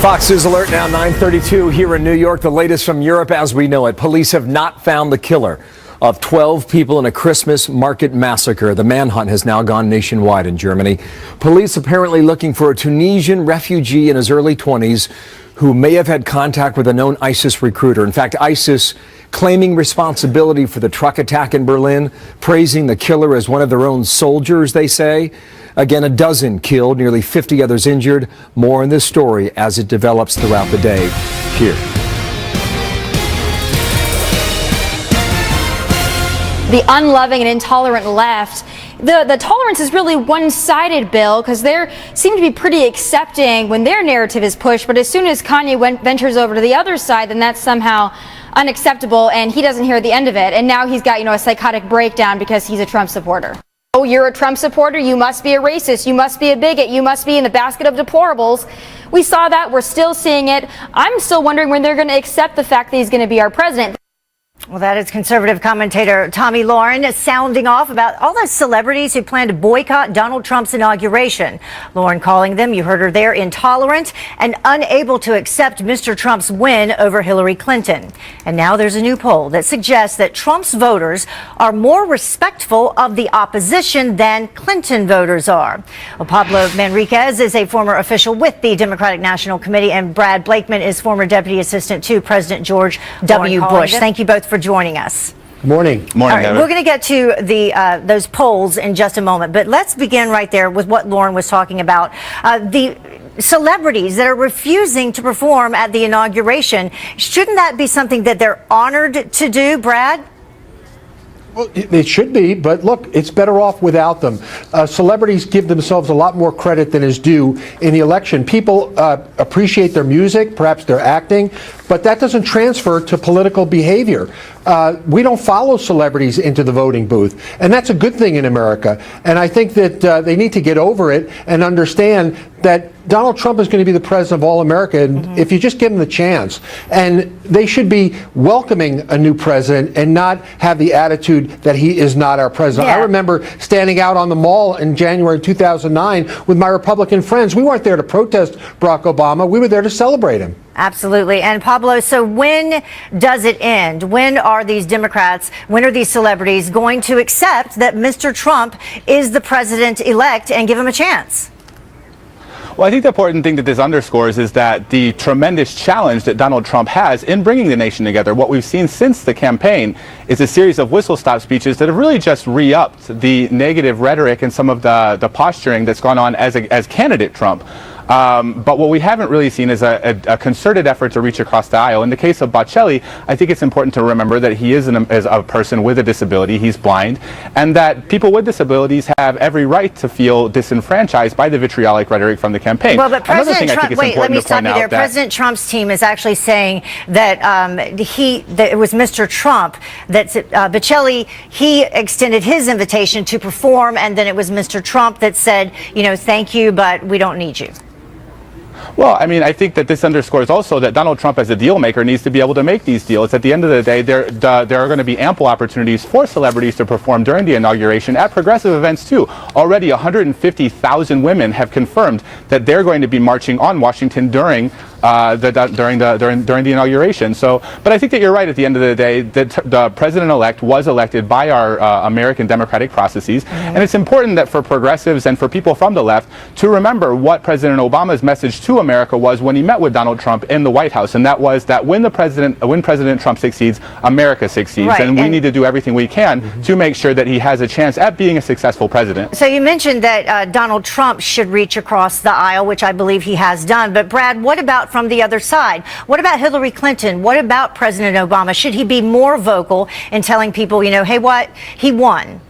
Fox News alert now, 9:32 here in New York. The latest from Europe as we know it. Police have not found the killer of 12 people in a Christmas market massacre. The manhunt has now gone nationwide in Germany. Police apparently looking for a Tunisian refugee in his early 20s who may have had contact with a known ISIS recruiter. In fact, ISIS claiming responsibility for the truck attack in Berlin, praising the killer as one of their own soldiers, they say. Again, a dozen killed, nearly 50 others injured. More in this story as it develops throughout the day here. The unloving and intolerant left. The tolerance is really one-sided, Bill, because they seem to be pretty accepting when their narrative is pushed. But as soon as Kanye ventures over to the other side, then that's somehow unacceptable, and he doesn't hear the end of it. And now he's got, a psychotic breakdown because he's a Trump supporter. Oh, you're a Trump supporter? You must be a racist. You must be a bigot. You must be in the basket of deplorables. We saw that. We're still seeing it. I'm still wondering when they're going to accept the fact that he's going to be our president. Well, that is conservative commentator Tomi Lahren sounding off about all those celebrities who plan to boycott Donald Trump's inauguration. Lahren calling them, you heard her there, intolerant and unable to accept Mr. Trump's win over Hillary Clinton. And now there's a new poll that suggests that Trump's voters are more respectful of the opposition than Clinton voters are. Well, Pablo Manriquez is a former official with the Democratic National Committee, and Brad Blakeman is former deputy assistant to President George W. Bush. Thank you both for joining us. Good morning. Morning. Right, we're going to get to the those polls in just a moment, but let's begin right there with what Lahren was talking about. The celebrities that are refusing to perform at the inauguration, shouldn't that be something that they're honored to do, Brad? Well, it should be, but look, it's better off without them. Celebrities give themselves a lot more credit than is due in the election. People appreciate their music, perhaps their acting, but that doesn't transfer to political behavior. We don't follow celebrities into the voting booth, and that's a good thing in America. And I think that they need to get over it and understand that Donald Trump is going to be the president of all America, and if you just give him the chance. And they should be welcoming a new president and not have the attitude that he is not our president. Yeah. I remember standing out on the Mall in January 2009 with my Republican friends. We weren't there to protest Barack Obama. We were there to celebrate him. Absolutely. And Pablo, so when does it end? When are these Democrats, when are these celebrities going to accept that Mr. Trump is the president-elect and give him a chance? Well, I think the important thing that this underscores is that the tremendous challenge that Donald Trump has in bringing the nation together. What we've seen since the campaign is a series of whistle-stop speeches that have really just re-upped the negative rhetoric and some of the posturing that's gone on as candidate Trump. But what we haven't really seen is a concerted effort to reach across the aisle. In the case of Bocelli, I think it's important to remember that he is a person with a disability. He's blind, and that people with disabilities have every right to feel disenfranchised by the vitriolic rhetoric from the campaign. Well, but President Trump, wait, let me stop you there. President Trump's team is actually saying that that it was Mr. Trump, that Bocelli, he extended his invitation to perform, and then it was Mr. Trump that said, thank you, but we don't need you. Well, I mean, I think that this underscores also that Donald Trump as a deal maker needs to be able to make these deals. At the end of the day, there are going to be ample opportunities for celebrities to perform during the inauguration at progressive events too. Already 150,000 women have confirmed that they're going to be marching on Washington during the inauguration. So, but I think that you're right. At the end of the day, the president-elect was elected by our American democratic processes, and it's important that for progressives and for people from the left to remember what President Obama's message to America was when he met with Donald Trump in the White House, and that was that when President Trump succeeds, America succeeds, right. And we need to do everything we can to make sure that he has a chance at being a successful president. So you mentioned that Donald Trump should reach across the aisle, which I believe he has done. But Brad, what about from the other side? What about Hillary Clinton? What about President Obama? Should he be more vocal in telling people, hey, what? He won.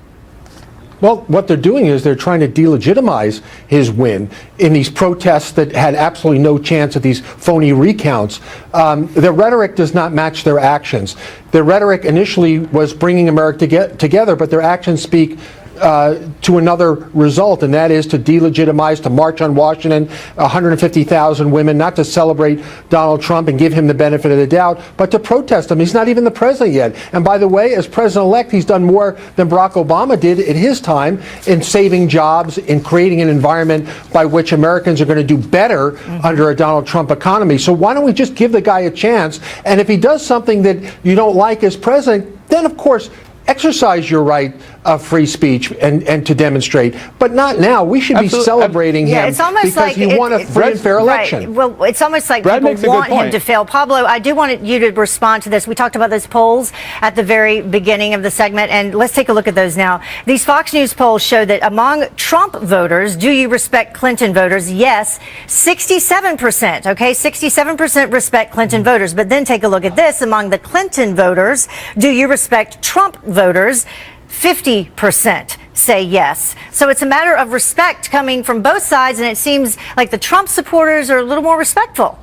Well, what they're doing is they're trying to delegitimize his win in these protests that had absolutely no chance at these phony recounts. Their rhetoric does not match their actions. Their rhetoric initially was bringing America together, but their actions speak to another result, and that is to delegitimize, to march on Washington, 150,000 women, not to celebrate Donald Trump and give him the benefit of the doubt, but to protest him. He's not even the president yet. And by the way, as president-elect, he's done more than Barack Obama did in his time in saving jobs, in creating an environment by which Americans are going to do better under a Donald Trump economy. So why don't we just give the guy a chance? And if he does something that you don't like as president, then of course exercise your right of free speech and to demonstrate, but not now. We should be celebrating him it's almost because like he won a free and fair election. Right. Well, it's almost like Brad makes a people good want him point. to fail. Pablo, I do want you to respond to this. We talked about those polls at the very beginning of the segment, and let's take a look at those now. These Fox News polls show that among Trump voters, do you respect Clinton voters? Yes, 67%. Okay, 67% respect Clinton voters. But then take a look at this. Among the Clinton voters, do you respect Trump voters? 50% say yes. So it's a matter of respect coming from both sides, and it seems like the Trump supporters are a little more respectful.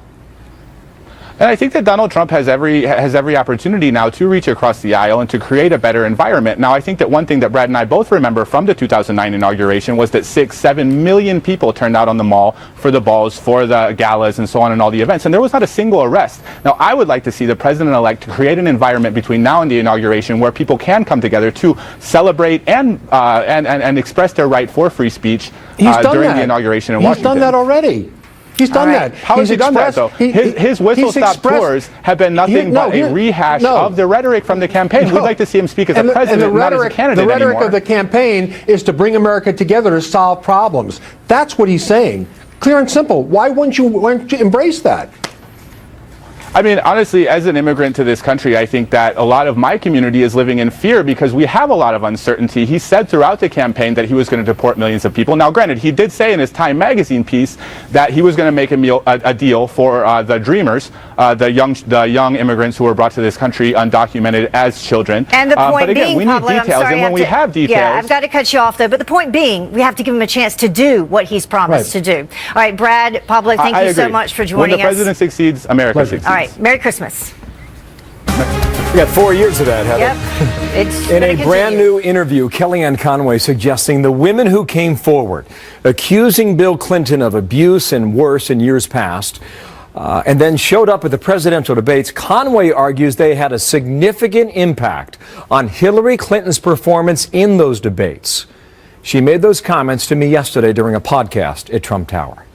And I think that Donald Trump has every opportunity now to reach across the aisle and to create a better environment. Now, I think that one thing that Brad and I both remember from the 2009 inauguration was that 6-7 million people turned out on the mall for the balls, for the galas, and so on, and all the events. And there was not a single arrest. Now, I would like to see the president-elect to create an environment between now and the inauguration where people can come together to celebrate and express their right for free speech during the inauguration in Washington. He's done that already. He's done that. How has he done that, though? His whistle-stop tours have been nothing but a rehash of the rhetoric from the campaign. We'd like to see him speak as a president, not as a candidate anymore. The rhetoric of the campaign is to bring America together to solve problems. That's what he's saying. Clear and simple. Why wouldn't you embrace that? I mean, honestly, as an immigrant to this country, I think that a lot of my community is living in fear because we have a lot of uncertainty. He said throughout the campaign that he was going to deport millions of people. Now, granted, he did say in his Time magazine piece that he was going to make a deal for the Dreamers, the young immigrants who were brought to this country undocumented as children. And the point but again, being, we need Pablo, details, and when we have details, yeah, I've got to cut you off though. But the point being, we have to give him a chance to do what he's promised to do. All right, Brad, Pablo, thank you so much for joining us. When the president succeeds, America succeeds. All right, Merry Christmas. We got 4 years of that, Heather. Yep. It's In a gonna brand continue. new interview, Kellyanne Conway suggesting the women who came forward accusing Bill Clinton of abuse and worse in years past, and then showed up at the presidential debates, Conway argues they had a significant impact on Hillary Clinton's performance in those debates. She made those comments to me yesterday during a podcast at Trump Tower.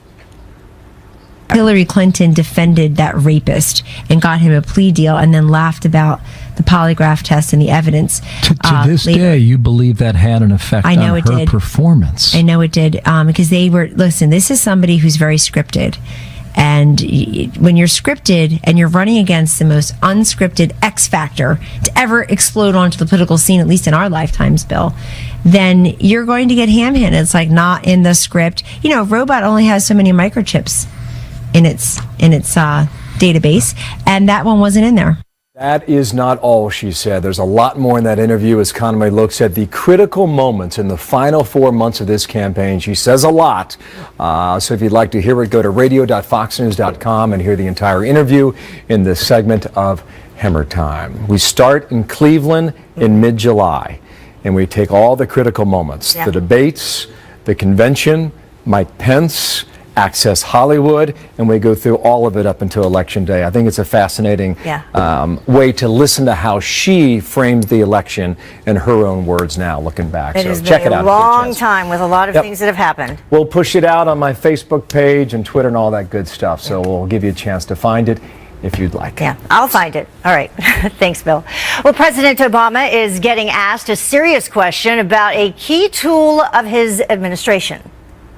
Hillary Clinton defended that rapist and got him a plea deal and then laughed about the polygraph test and the evidence. To this later. day, you believe that had an effect I know on it her did. performance. I know it did, because they were, listen, this is somebody who's very scripted. And when you're scripted and you're running against the most unscripted X factor to ever explode onto the political scene, at least in our lifetimes, Bill, then you're going to get ham-handed. It's like not in the script. You know, a robot only has so many microchips in its database, and that one wasn't in there. That is not all she said. There's a lot more in that interview as Conway looks at the critical moments in the final 4 months of this campaign. She says a lot. So if you'd like to hear it, go to radio.foxnews.com and hear the entire interview in this segment of Hammer Time. We start in Cleveland in mid-July, and we take all the critical moments, the debates, the convention, Mike Pence, Access Hollywood, and we go through all of it up until Election Day. I think it's a fascinating way to listen to how she framed the election in her own words now, looking back. It has been a long time with a lot of things that have happened. We'll push it out on my Facebook page and Twitter and all that good stuff, so we'll give you a chance to find it if you'd like. Yeah, I'll find it. All right. Thanks, Bill. Well, President Obama is getting asked a serious question about a key tool of his administration.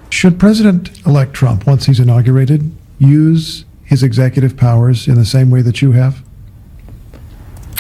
Should President-elect Trump, once he's inaugurated, use his executive powers in the same way that you have?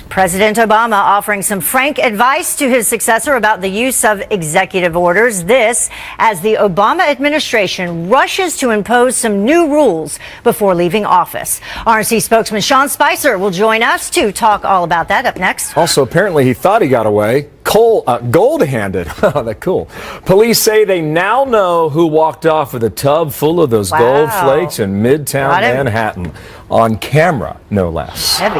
President Obama offering some frank advice to his successor about the use of executive orders. This as the Obama administration rushes to impose some new rules before leaving office. RNC spokesman Sean Spicer will join us to talk all about that up next. Also, apparently he thought he got away. Gold-handed. Oh, that's cool. Police say they now know who walked off with a tub full of those gold flakes in Midtown Manhattan. On camera, no less. Heavy.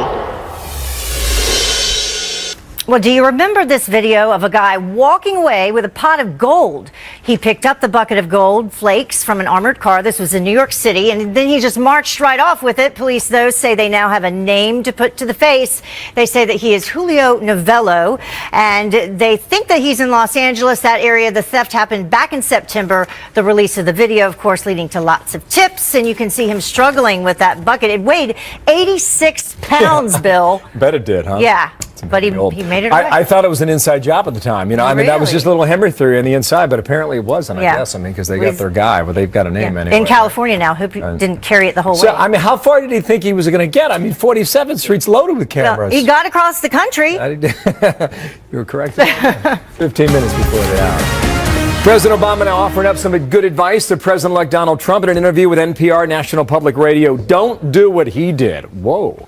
Well, do you remember this video of a guy walking away with a pot of gold? He picked up the bucket of gold flakes from an armored car. This was in New York City, and then he just marched right off with it. Police, though, say they now have a name to put to the face. They say that he is Julio Novello, and they think that he's in Los Angeles, that area. The theft happened back in September. The release of the video, of course, leading to lots of tips, and you can see him struggling with that bucket. It weighed 86 pounds, Bill. Bet it did, huh? Yeah. But he made it away. I thought it was an inside job at the time. You know, I mean, that was just a little Henry theory on the inside, but apparently it wasn't, I guess. I mean, because they got their guy, but they've got a name anyway. In California now. Hope he didn't carry it the whole way. So, I mean, how far did he think he was going to get? I mean, 47th Street's loaded with cameras. He got across the country. You were correct. 15 minutes before the hour. President Obama now offering up some good advice to President-elect Donald Trump in an interview with NPR National Public Radio. Don't do what he did. Whoa.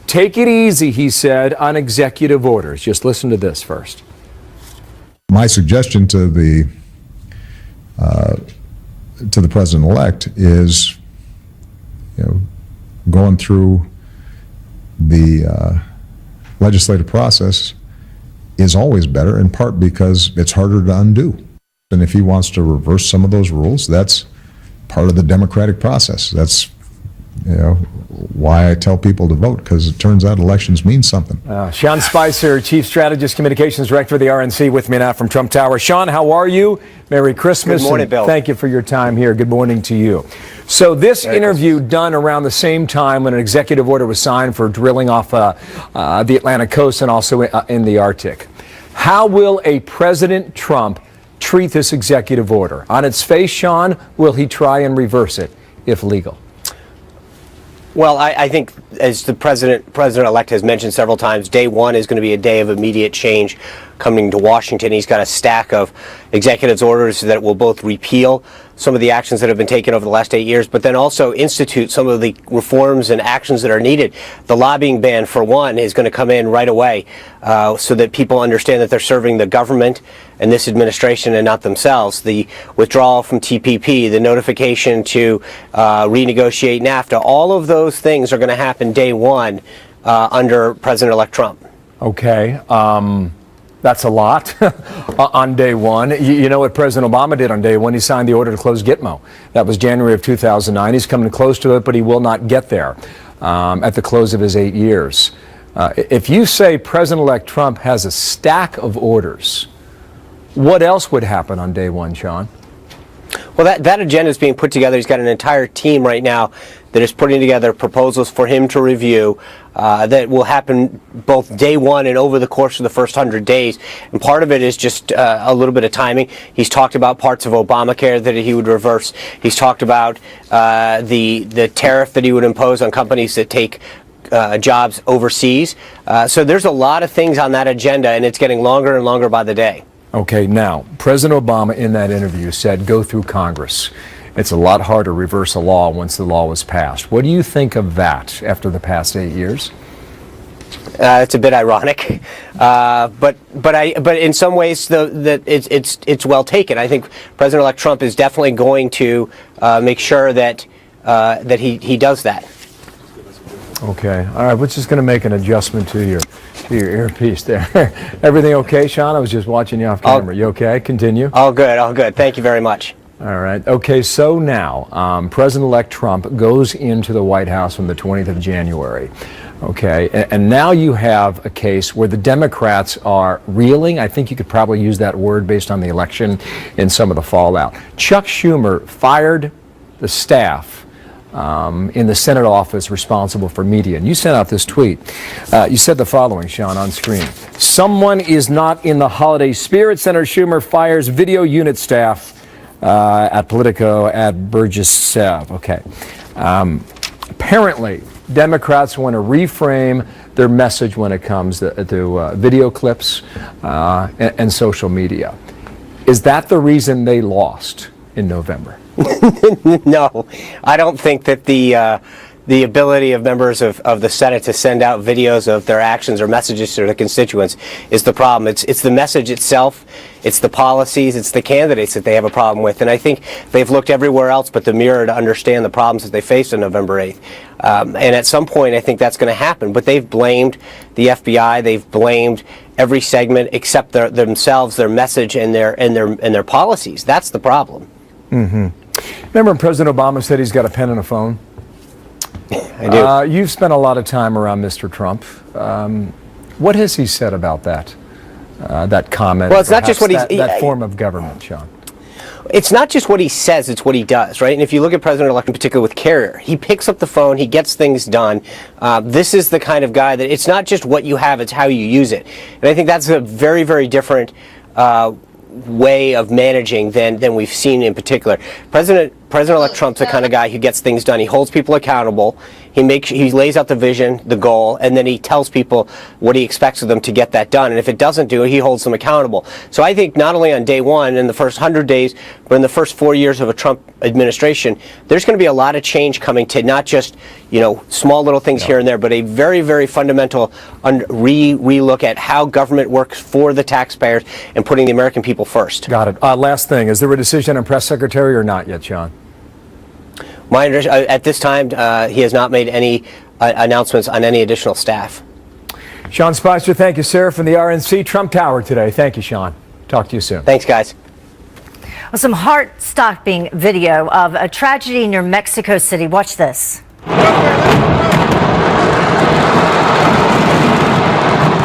Take it easy, he said, on executive orders. Just listen to this first. My suggestion to the president-elect is, going through the legislative process is always better, in part because it's harder to undo. And if he wants to reverse some of those rules, that's part of the democratic process. That's why I tell people to vote, because it turns out elections mean something. Sean Spicer, Chief Strategist, Communications Director of the RNC, with me now from Trump Tower. Sean, how are you? Merry Christmas. Good morning, Bill. Thank you for your time here. Good morning to you. So this interview done around the same time when an executive order was signed for drilling off the Atlantic coast and also in the Arctic. How will a President Trump treat this executive order? On its face, Sean, will he try and reverse it if legal? Well, I think, as the president-elect has mentioned several times, day one is going to be a day of immediate change coming to Washington. He's got a stack of executive orders that will both repeal some of the actions that have been taken over the last 8 years, but then also institute some of the reforms and actions that are needed. The lobbying ban, for one, is going to come in right away so that people understand that they're serving the government and this administration and not themselves. The withdrawal from TPP, the notification to renegotiate NAFTA, all of those things are going to happen day one under President-elect Trump. Okay. That's a lot on day one. You know what President Obama did on day one? He signed the order to close Gitmo. That was January of 2009. He's coming close to it, but he will not get there at the close of his 8 years. If you say President-elect Trump has a stack of orders, what else would happen on day one, Sean? Well, that agenda is being put together. He's got an entire team right now that is putting together proposals for him to review that will happen both day one and over the course of the first 100 days. And part of it is just a little bit of timing. He's talked about parts of Obamacare that he would reverse. He's talked about the tariff that he would impose on companies that take jobs overseas. So there's a lot of things on that agenda, and it's getting longer and longer by the day. Okay, now, President Obama in that interview said go through Congress. It's a lot harder to reverse a law once the law was passed. What do you think of that after the past 8 years? It's a bit ironic, but in some ways, it's well taken. I think President-elect Trump is definitely going to make sure that he does that. Okay, all right. We're just going to make an adjustment to your earpiece there. Everything okay, Sean? I was just watching you off camera. You okay? Continue. All good. All good. Thank you very much. All right. Okay, so now President-elect Trump goes into the White House on the 20th of January. Okay, and now you have a case where the Democrats are reeling. I think you could probably use that word based on the election and some of the fallout. Chuck Schumer fired the staff in the Senate office responsible for media. And you sent out this tweet. You said the following, Sean, on screen. Someone is not in the holiday spirit. Senator Schumer fires video unit staff at Politico at Burgess Sev. Okay. Apparently, Democrats want to reframe their message when it comes to video clips and social media. Is that the reason they lost in November? No, I don't think that the ability of members of the Senate to send out videos of their actions or messages to their constituents is the problem. It's the message itself, it's the policies, it's the candidates that they have a problem with. And I think they've looked everywhere else but the mirror to understand the problems that they faced on November 8th. And at some point, I think that's going to happen. But they've blamed the FBI, they've blamed every segment except themselves, their message, and their policies. That's the problem. Mm-hmm. Remember when President Obama said he's got a pen and a phone? I do. You've spent a lot of time around Mr. Trump. What has he said about that? That comment? Well, it's not just what that form of government, Sean. It's not just what he says, it's what he does, right? And if you look at President-elect in particular with Carrier, he picks up the phone, he gets things done. This is the kind of guy that it's not just what you have, it's how you use it. And I think that's a very, very different way of managing than we've seen in particular. President-elect Trump's the kind of guy who gets things done. He holds people accountable. He lays out the vision, the goal, and then he tells people what he expects of them to get that done. And if it doesn't do it, he holds them accountable. So I think not only on day one, in the first 100 days, but in the first 4 years of a Trump administration, there's going to be a lot of change coming to not just, small little things here and there, but a very, very fundamental re-look at how government works for the taxpayers and putting the American people first. Got it. Last thing, is there a decision on press secretary or not yet, Sean? At this time, he has not made any announcements on any additional staff. Sean Spicer, thank you, sir, from the RNC Trump Tower today. Thank you, Sean. Talk to you soon. Thanks, guys. Well, some heart-stopping video of a tragedy near Mexico City. Watch this.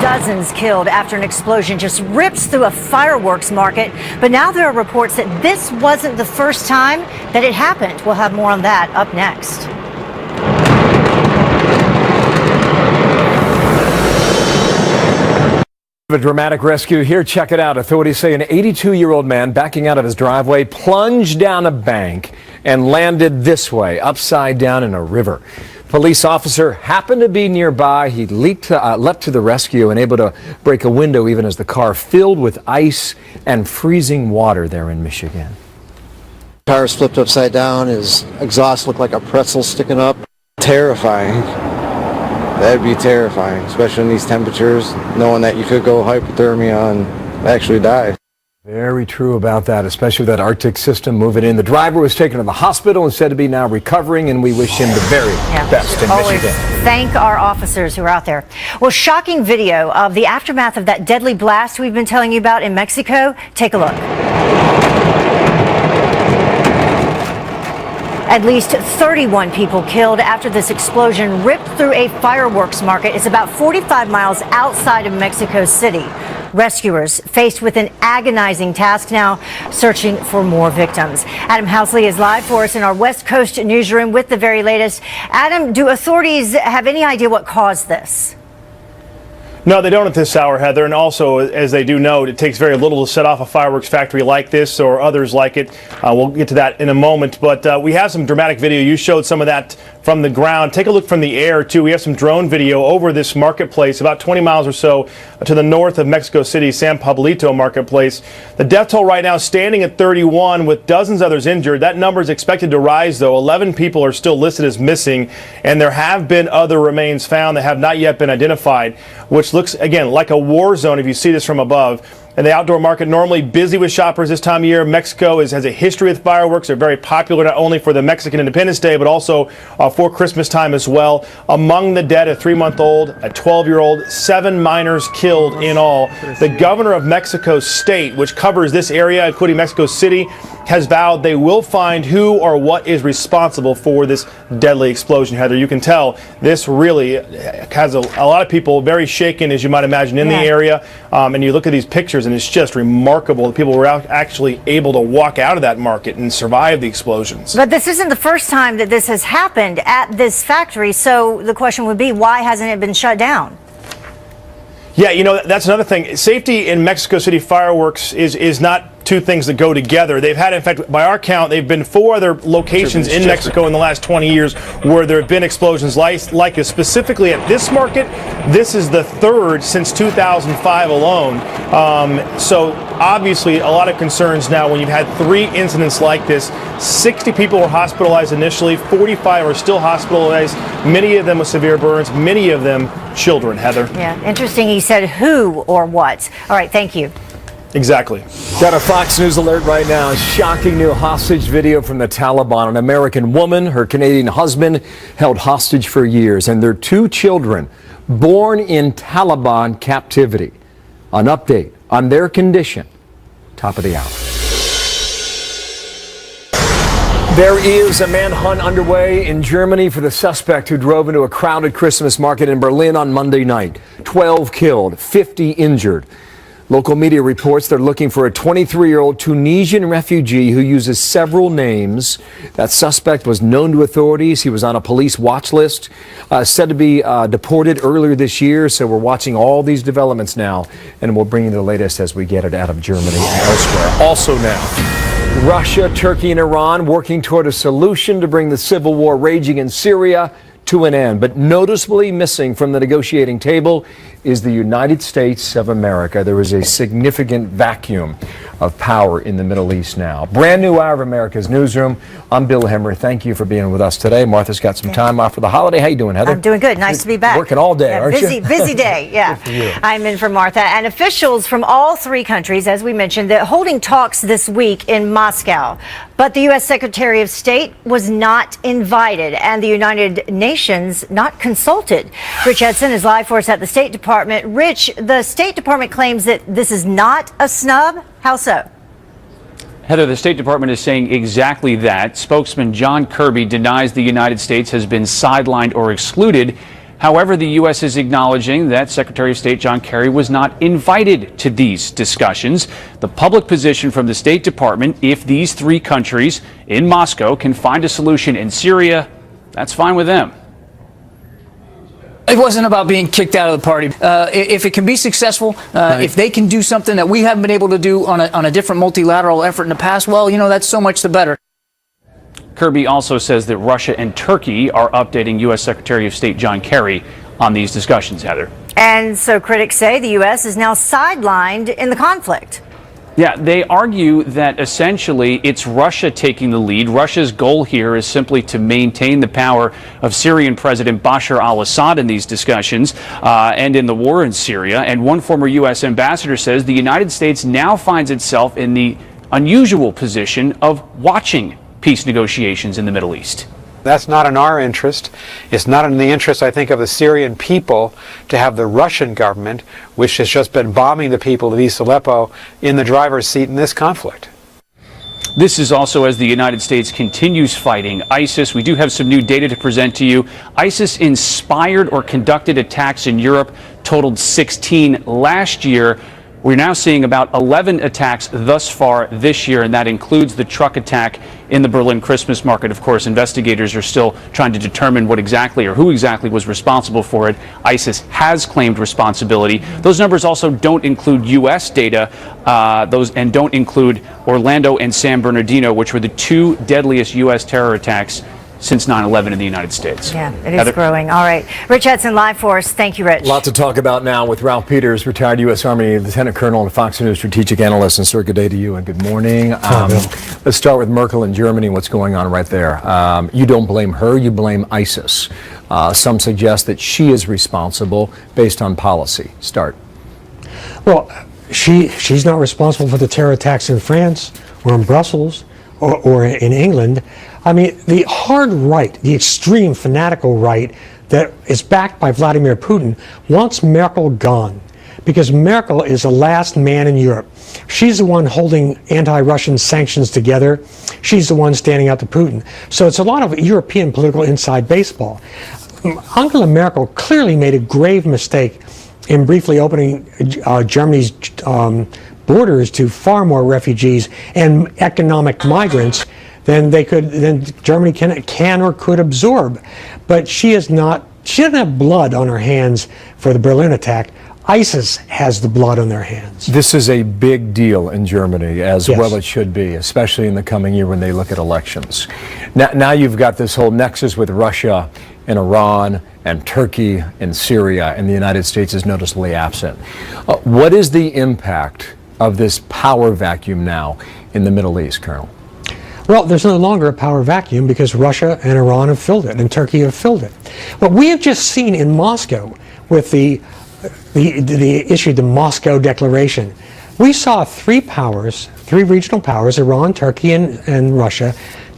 Dozens killed after an explosion just rips through a fireworks market. But now there are reports that this wasn't the first time that it happened. We'll have more on that up next. A dramatic rescue here. Check it out. Authorities say an 82-year-old man backing out of his driveway plunged down a bank and landed this way, upside down in a river. Police officer happened to be nearby. He leapt to the rescue and able to break a window even as the car filled with ice and freezing water there in Michigan. Tires flipped upside down. His exhaust looked like a pretzel sticking up. Terrifying. That'd be terrifying, especially in these temperatures, knowing that you could go hypothermia and actually die. Very true about that, especially with that Arctic system moving in. The driver was taken to the hospital and said to be now recovering, and we wish him the very best in Michigan. Thank our officers who are out there. Well, shocking video of the aftermath of that deadly blast we've been telling you about in Mexico. Take a look. At least 31 people killed after this explosion ripped through a fireworks market. It's about 45 miles outside of Mexico City. Rescuers faced with an agonizing task now, searching for more victims. Adam Housley is live for us in our West Coast newsroom with the very latest. Adam, do authorities have any idea what caused this? No, they don't at this hour, Heather. And also, as they do note, it takes very little to set off a fireworks factory like this or others like it. We'll get to that in a moment. But we have some dramatic video. You showed some of that from the ground. Take a look from the air, too. We have some drone video over this marketplace, about 20 miles or so to the north of Mexico City, San Pablito Marketplace. The death toll right now standing at 31 with dozens of others injured. That number is expected to rise, though. 11 people are still listed as missing, and there have been other remains found that have not yet been identified, which looks, again, like a war zone if you see this from above. And the outdoor market normally busy with shoppers this time of year. Mexico has a history with fireworks. They're very popular not only for the Mexican Independence Day, but also for Christmas time as well. Among the dead, a 3-month-old, a 12-year-old, 7 minors killed in all. The governor of Mexico State, which covers this area, including Mexico City, has vowed they will find who or what is responsible for this deadly explosion. Heather, you can tell this really has a lot of people very shaken, as you might imagine, in the area. And you look at these pictures, and it's just remarkable that people were actually able to walk out of that market and survive the explosions. But this isn't the first time that this has happened at this factory. So the question would be, why hasn't it been shut down? Yeah, that's another thing. Safety in Mexico City fireworks is not two things that go together. They've had, in fact, by our count, they've been 4 other locations in Mexico in the last 20 years where there have been explosions like this. Specifically at this market, this is the 3rd since 2005 alone. So obviously a lot of concerns now when you've had 3 incidents like this. 60 people were hospitalized initially, 45 are still hospitalized, many of them with severe burns, many of them children, Heather. Yeah, interesting. He said who or what. All right, thank you. Exactly. Got a Fox News alert right now. Shocking new hostage video from the Taliban. An American woman, her Canadian husband, held hostage for years, and their 2 children born in Taliban captivity. An update on their condition. Top of the hour. There is a manhunt underway in Germany for the suspect who drove into a crowded Christmas market in Berlin on Monday night. 12 killed, 50 injured. Local media reports they're looking for a 23-year-old Tunisian refugee who uses several names. That suspect was known to authorities. He was on a police watch list, said to be deported earlier this year. So we're watching all these developments now, and we'll bring you the latest as we get it out of Germany and elsewhere. Also now, Russia, Turkey, and Iran working toward a solution to bring the civil war raging in Syria to an end. But noticeably missing from the negotiating table is the United States of America. There is a significant vacuum of power in the Middle East now. Brand new hour of America's Newsroom. I'm Bill Hemmer. Thank you for being with us today. Martha's got some time off for the holiday. How you doing, Heather? I'm doing good. Nice to be back. Working all day, aren't you? Busy day, yeah. Good for you. I'm in for Martha. And officials from all 3 countries, as we mentioned, they're holding talks this week in Moscow. But the U.S. Secretary of State was not invited, and the United Nations not consulted. Rich Edson is live for us at the State Department. Rich, the State Department claims that this is not a snub. How so? Heather, the State Department is saying exactly that. Spokesman John Kirby denies the United States has been sidelined or excluded. However, the U.S. is acknowledging that Secretary of State John Kerry was not invited to these discussions. The public position from the State Department, if these 3 countries in Moscow can find a solution in Syria, that's fine with them. It wasn't about being kicked out of the party. If it can be successful, if they can do something that we haven't been able to do on a different multilateral effort in the past, well, that's so much the better. Kirby also says that Russia and Turkey are updating U.S. Secretary of State John Kerry on these discussions, Heather. And so critics say the U.S. is now sidelined in the conflict. Yeah, they argue that essentially it's Russia taking the lead. Russia's goal here is simply to maintain the power of Syrian President Bashar al-Assad in these discussions and in the war in Syria. And one former U.S. ambassador says the United States now finds itself in the unusual position of watching peace negotiations in the Middle East. That's not in our interest. It's not in the interest, I think, of the Syrian people to have the Russian government, which has just been bombing the people of East Aleppo, in the driver's seat in this conflict. This is also as the United States continues fighting ISIS. We do have some new data to present to you. ISIS inspired or conducted attacks in Europe, totaled 16 last year. We're now seeing about 11 attacks thus far this year, and that includes the truck attack in the Berlin Christmas market. Of course, investigators are still trying to determine what exactly or who exactly was responsible for it. ISIS has claimed responsibility. Those numbers also don't include U.S. data, and don't include Orlando and San Bernardino, which were the 2 deadliest U.S. terror attacks since 9/11 in the United States. Yeah, it is growing. All right. Rich Edson, live for us. Thank you, Rich. A lot to talk about now with Ralph Peters, retired U.S. Army Lieutenant Colonel and Fox News strategic analyst. And sir, good day to you and good morning. Let's start with Merkel in Germany. What's going on right there? You don't blame her, you blame ISIS. Some suggest that she is responsible based on policy. Start. Well, she's not responsible for the terror attacks in France or in Brussels or in England. I mean, the hard right, the extreme fanatical right that is backed by Vladimir Putin wants Merkel gone because Merkel is the last man in Europe. She's the one holding anti-Russian sanctions together. She's the one standing out to Putin. So it's a lot of European political inside baseball. Angela Merkel clearly made a grave mistake in briefly opening Germany's borders to far more refugees and economic migrants than Germany can or could absorb. But she doesn't have blood on her hands for the Berlin attack. ISIS has the blood on their hands. This is a big deal in Germany, as Yes. well it should be, especially in the coming year when they look at elections. Now you've got this whole nexus with Russia and Iran and Turkey and Syria, and the United States is noticeably absent. What is the impact of this power vacuum now in the Middle East, Colonel? Well, there's no longer a power vacuum because Russia and Iran have filled it, and Turkey have filled it. What we have just seen in Moscow with the issued the Moscow Declaration, we saw three regional powers, Iran, Turkey, and Russia,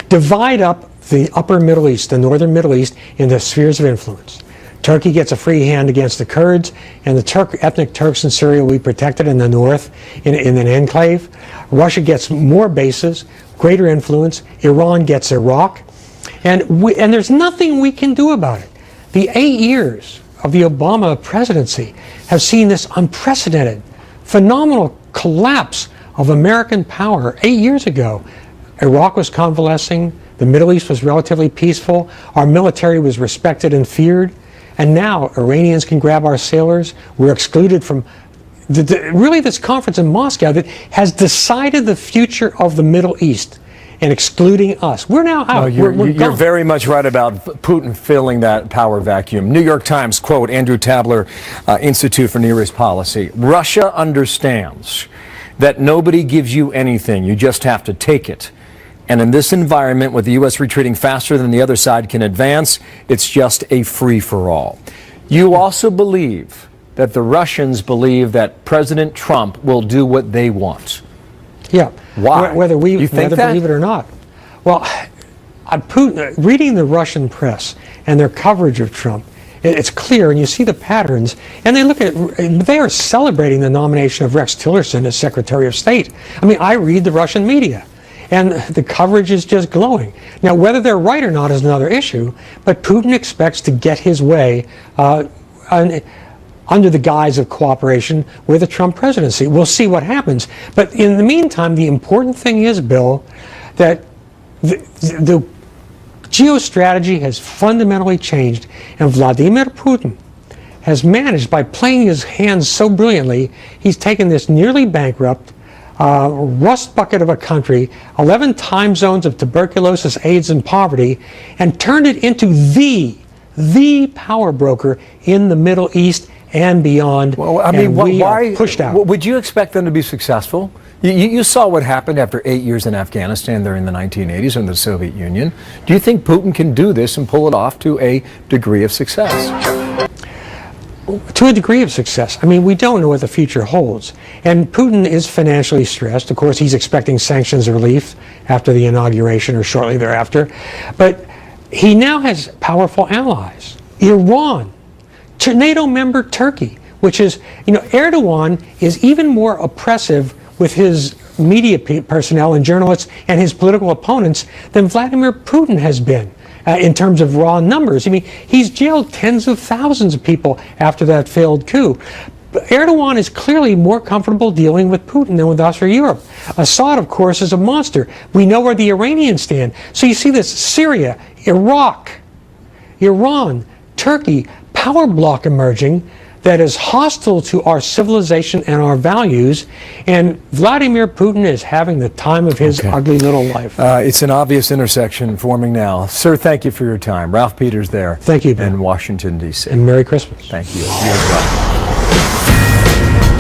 divide up the upper Middle East, the northern Middle East, into spheres of influence. Turkey gets a free hand against the Kurds, and the ethnic Turks in Syria will be protected in the north in an enclave. Russia gets more bases, greater influence. Iran gets Iraq. And there's nothing we can do about it. The 8 years of the Obama presidency have seen this unprecedented, phenomenal collapse of American power. 8 years ago, Iraq was convalescing. The Middle East was relatively peaceful. Our military was respected and feared. And now Iranians can grab our sailors. We're excluded from really this conference in Moscow that has decided the future of the Middle East and excluding us. We're now out. No, we're you're gone. very much right about Putin filling that power vacuum. New York Times quote, Andrew Tabler, Institute for Near East Policy. Russia understands that nobody gives you anything. You just have to take it. And in this environment, with the U.S. retreating faster than the other side can advance, it's just a free-for-all. You also believe that the Russians believe that President Trump will do what they want. Yeah. Why? Whether we You think whether that? believe it or not. Well, Putin, reading the Russian press and their coverage of Trump, it's clear, and you see the patterns, and they are celebrating the nomination of Rex Tillerson as Secretary of State. I mean, I read the Russian media, and the coverage is just glowing. Now, whether they're right or not is another issue, but Putin expects to get his way under the guise of cooperation with the Trump presidency. We'll see what happens. But in the meantime, the important thing is, Bill, that the geostrategy has fundamentally changed, and Vladimir Putin has managed, by playing his hands so brilliantly, he's taken this nearly bankrupt, rust bucket of a country, 11 time zones of tuberculosis, AIDS, and poverty, and turned it into the power broker in the Middle East and beyond. Well, I mean, we why are pushed out? Would you expect them to be successful? You saw what happened after 8 years in Afghanistan during the 1980s in the Soviet Union. Do you think Putin can do this and pull it off to a degree of success? To a degree of success. I mean, we don't know what the future holds. And Putin is financially stressed. Of course, he's expecting sanctions relief after the inauguration or shortly thereafter. But he now has powerful allies. Iran, NATO member Turkey, which is, Erdogan is even more oppressive with his media personnel and journalists and his political opponents than Vladimir Putin has been. In terms of raw numbers. I mean, he's jailed tens of thousands of people after that failed coup. But Erdogan is clearly more comfortable dealing with Putin than with us or Europe. Assad, of course, is a monster. We know where the Iranians stand. So you see this Syria, Iraq, Iran, Turkey, power bloc emerging that is hostile to our civilization and our values, and Vladimir Putin is having the time of his ugly little life. It's an obvious intersection forming now. Sir, thank you for your time. Ralph Peters there. Thank you, Ben. In Washington, D.C. And Merry Christmas. Thank you. You as well.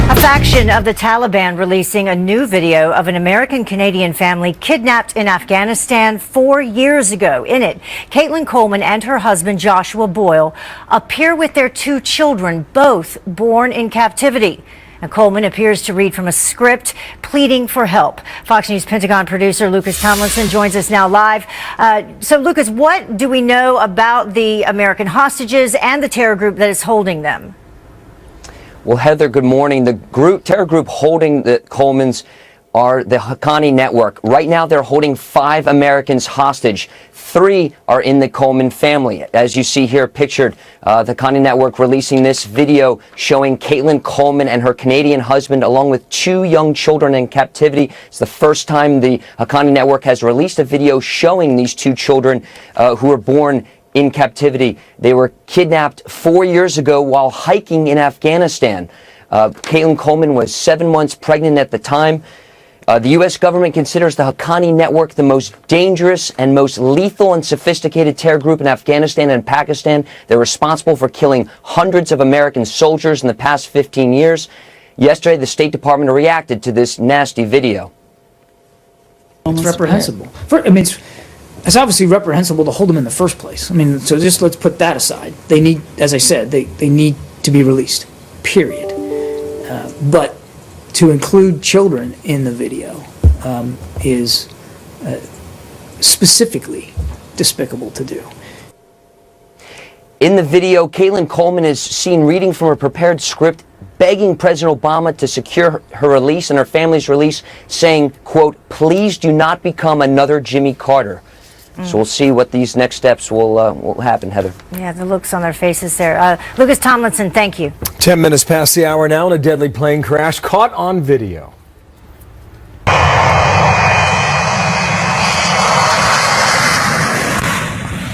A faction of the Taliban releasing a new video of an American-Canadian family kidnapped in Afghanistan 4 years ago. In it, Caitlin Coleman and her husband Joshua Boyle appear with their 2 children, both born in captivity. And Coleman appears to read from a script pleading for help. Fox News Pentagon producer Lucas Tomlinson joins us now live. So, Lucas, what do we know about the American hostages and the terror group that is holding them? Well, Heather, good morning. The terror group holding the Colemans are the Haqqani Network. Right now, they're holding 5 Americans hostage. 3 are in the Coleman family. As you see here pictured, the Haqqani Network releasing this video showing Caitlin Coleman and her Canadian husband along with 2 young children in captivity. It's the first time the Haqqani Network has released a video showing these 2 children who were born in captivity. They were kidnapped 4 years ago while hiking in Afghanistan. Caitlin Coleman was 7 months pregnant at the time. The U.S. government considers the Haqqani network the most dangerous and most lethal and sophisticated terror group in Afghanistan and Pakistan. They're responsible for killing hundreds of American soldiers in the past 15 years. Yesterday, the State Department reacted to this nasty video. It's reprehensible. It's obviously reprehensible to hold them in the first place. I mean, so just let's put that aside. They need, as I said, they need to be released, period. But to include children in the video is specifically despicable to do. In the video, Caitlin Coleman is seen reading from a prepared script, begging President Obama to secure her release and her family's release, saying, quote, "Please do not become another Jimmy Carter." So we'll see what these next steps will happen, Heather. Yeah, the looks on their faces there. Lucas Tomlinson, thank you. 10 minutes past the hour now, and a deadly plane crash caught on video.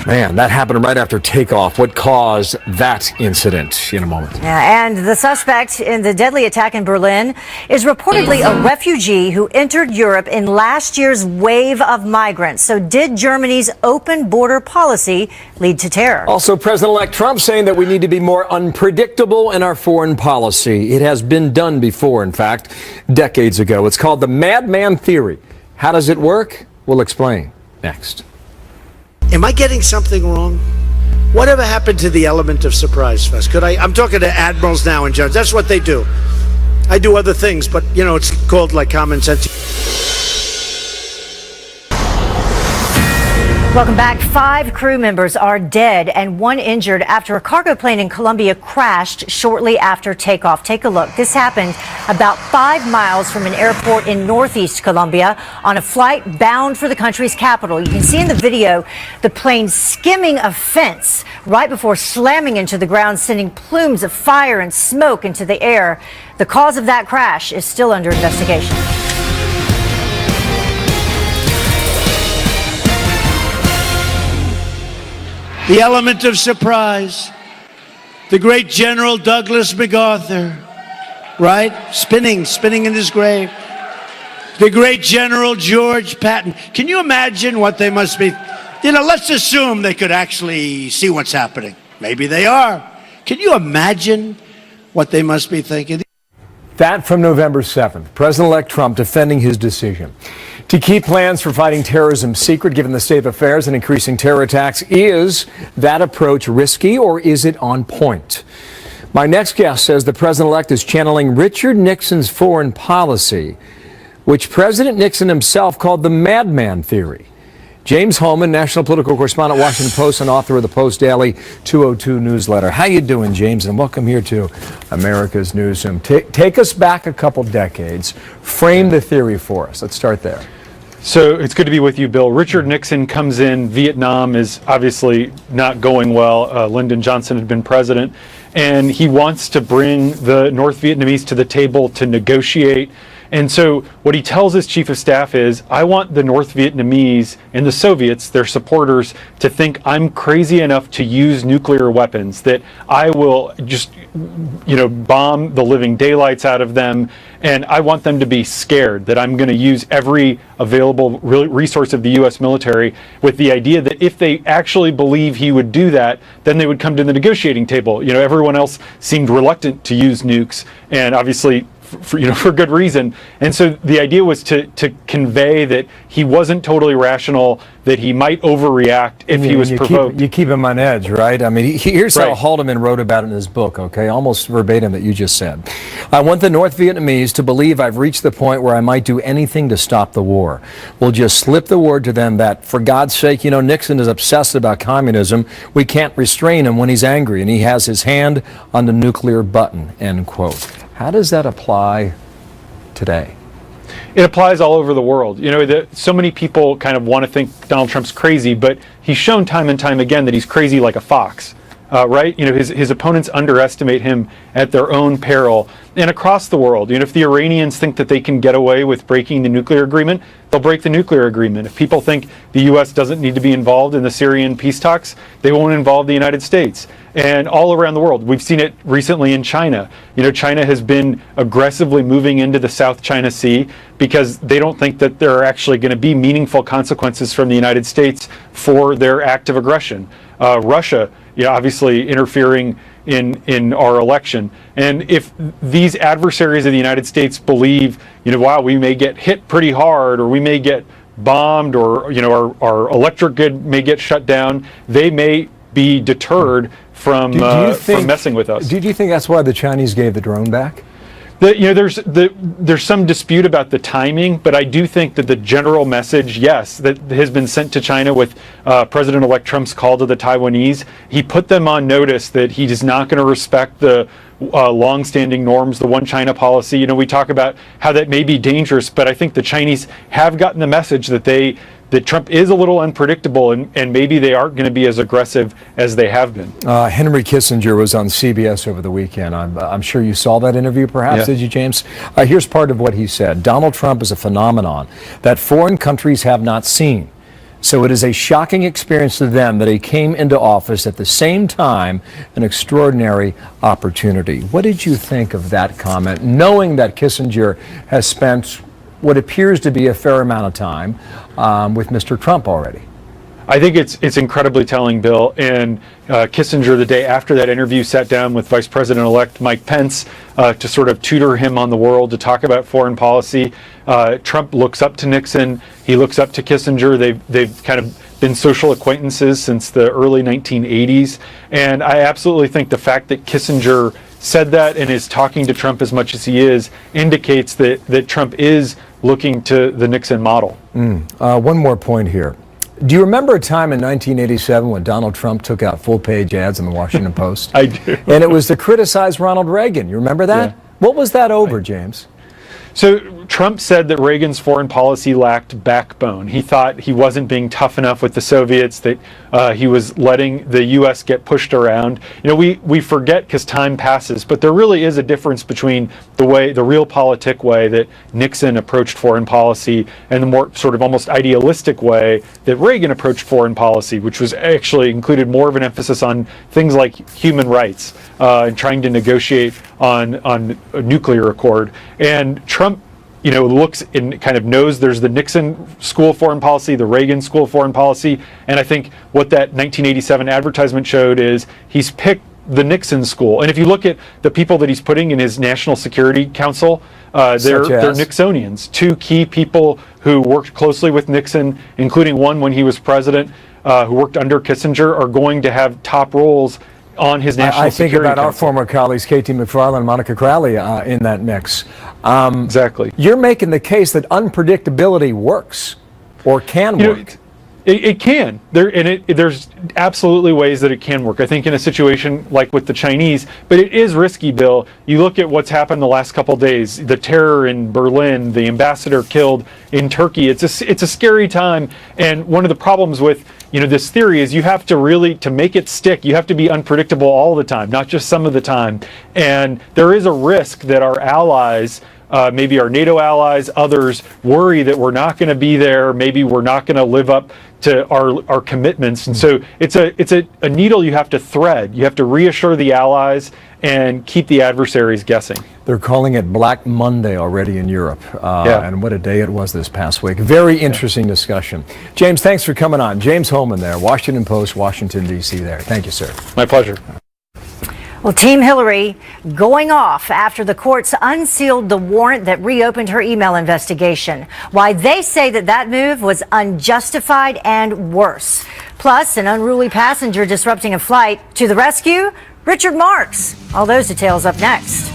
Man, that happened right after takeoff. What caused that incident? In a moment. Yeah, and the suspect in the deadly attack in Berlin is reportedly a refugee who entered Europe in last year's wave of migrants. So did Germany's open border policy lead to terror? Also, President-elect Trump saying that we need to be more unpredictable in our foreign policy. It has been done before, in fact, decades ago. It's called the madman theory. How does it work? We'll explain next. Am I getting something wrong? Whatever happened to the element of surprise, Fest? I'm talking to admirals now and generals. That's what they do. I do other things, but, you know, it's called like common sense. Welcome back. 5 crew members are dead and 1 injured after a cargo plane in Colombia crashed shortly after takeoff. Take a look. This happened about 5 miles from an airport in northeast Colombia on a flight bound for the country's capital. You can see in the video the plane skimming a fence right before slamming into the ground, sending plumes of fire and smoke into the air. The cause of that crash is still under investigation. The element of surprise. The great General Douglas MacArthur, right? Spinning in his grave. The great General George Patton. Can you imagine what they must be? You know, let's assume they could actually see what's happening. Maybe they are. Can you imagine what they must be thinking? That from November 7th. President-elect Trump defending his decision to keep plans for fighting terrorism secret, given the state of affairs and increasing terror attacks. Is that approach risky, or is it on point? My next guest says the president-elect is channeling Richard Nixon's foreign policy, which President Nixon himself called the madman theory. James Holman, national political correspondent, Washington Post, and author of the Post Daily 202 newsletter. How you doing, James? And welcome here to America's Newsroom. Take us back a couple decades. Frame the theory for us. Let's start there. So it's good to be with you, Bill. Richard Nixon comes in. Vietnam is obviously not going well. Lyndon Johnson had been president, and he wants to bring the North Vietnamese to the table to negotiate. And so what he tells his chief of staff is, I want the North Vietnamese and the Soviets, their supporters, to think I'm crazy enough to use nuclear weapons, that I will just, bomb the living daylights out of them. And I want them to be scared that I'm going to use every available resource of the U.S. military, with the idea that if they actually believe he would do that, then they would come to the negotiating table. Everyone else seemed reluctant to use nukes, and obviously for good reason. And so the idea was to convey that he wasn't totally rational, that he might overreact if he was provoked. You keep him on edge, right? I mean, here's how Haldeman wrote about it in his book, okay? Almost verbatim that you just said. I want the North Vietnamese to believe I've reached the point where I might do anything to stop the war. We'll just slip the word to them that, for God's sake, Nixon is obsessed about communism. We can't restrain him when he's angry, and he has his hand on the nuclear button, end quote. How does that apply today? It applies all over the world. So many people kind of want to think Donald Trump's crazy, but he's shown time and time again that he's crazy like a fox. right? His opponents underestimate him at their own peril. And across the world, if the Iranians think that they can get away with breaking the nuclear agreement, they'll break the nuclear agreement. If people think the U.S. doesn't need to be involved in the Syrian peace talks, they won't involve the United States. And all around the world, we've seen it recently in China. China has been aggressively moving into the South China Sea because they don't think that there are actually going to be meaningful consequences from the United States for their act of aggression. Russia, obviously interfering in our election. And if these adversaries of the United States believe, wow, we may get hit pretty hard, or we may get bombed, or our electric grid may get shut down, they may be deterred from messing with us. Did you think that's why the Chinese gave the drone back? There's some dispute about the timing, but I do think that the general message, yes, that has been sent to China with President-elect Trump's call to the Taiwanese, he put them on notice that he is not going to respect the long-standing norms, the one China policy. We talk about how that may be dangerous, but I think the Chinese have gotten the message that Trump is a little unpredictable, and maybe they aren't going to be as aggressive as they have been. Henry Kissinger was on CBS over the weekend. I'm sure you saw that interview, perhaps, did you, James? Here's part of what he said. Donald Trump is a phenomenon that foreign countries have not seen. So it is a shocking experience to them that he came into office at the same time, an extraordinary opportunity. What did you think of that comment, knowing that Kissinger has spent what appears to be a fair amount of time with Mr. Trump already? I think it's incredibly telling, Bill. And Kissinger, the day after that interview, sat down with Vice President-elect Mike Pence to sort of tutor him on the world, to talk about foreign policy. Trump looks up to Nixon. He looks up to Kissinger. They've kind of been social acquaintances since the early 1980s. And I absolutely think the fact that Kissinger said that and is talking to Trump as much as he is indicates that Trump is looking to the Nixon model. One more point here. Do you remember a time in 1987 when Donald Trump took out full-page ads in the Washington Post? I do. And it was to criticize Ronald Reagan. You remember that? Yeah. What was that over, James? So Trump said that Reagan's foreign policy lacked backbone. He thought he wasn't being tough enough with the Soviets, that he was letting the U.S. get pushed around. We forget because time passes, but there really is a difference between the realpolitik way that Nixon approached foreign policy and the more sort of almost idealistic way that Reagan approached foreign policy, which was actually included more of an emphasis on things like human rights and trying to negotiate on a nuclear accord. And Trump looks and kind of knows there's the Nixon school of foreign policy, the Reagan school of foreign policy, and I think what that 1987 advertisement showed is he's picked the Nixon school. And if you look at the people that he's putting in his National Security Council, they're Nixonians. Two key people who worked closely with Nixon, including one when he was president, who worked under Kissinger, are going to have top roles on his National Security Council. I think about our former colleagues, Katie McFarland and Monica Crowley, in that mix. Exactly. You're making the case that unpredictability works, or can work. It can. There's absolutely ways that it can work. I think in a situation like with the Chinese, but it is risky, Bill. You look at what's happened the last couple of days, the terror in Berlin, the ambassador killed in Turkey. It's a scary time. And one of the problems with this theory is you have to really, to make it stick, you have to be unpredictable all the time, not just some of the time. And there is a risk that our allies, maybe our NATO allies, others, worry that we're not going to be there. Maybe we're not going to live up to our commitments. And so it's a needle you have to thread. You have to reassure the allies and keep the adversaries guessing. They're calling it Black Monday already in Europe. And what a day it was this past week. Very interesting discussion. James, thanks for coming on. James Holman there, Washington Post, Washington, D.C. there. Thank you, sir. My pleasure. Well, Team Hillary going off after the courts unsealed the warrant that reopened her email investigation. Why they say that move was unjustified and worse. Plus, an unruly passenger disrupting a flight. To the rescue, Richard Marks. All those details up next.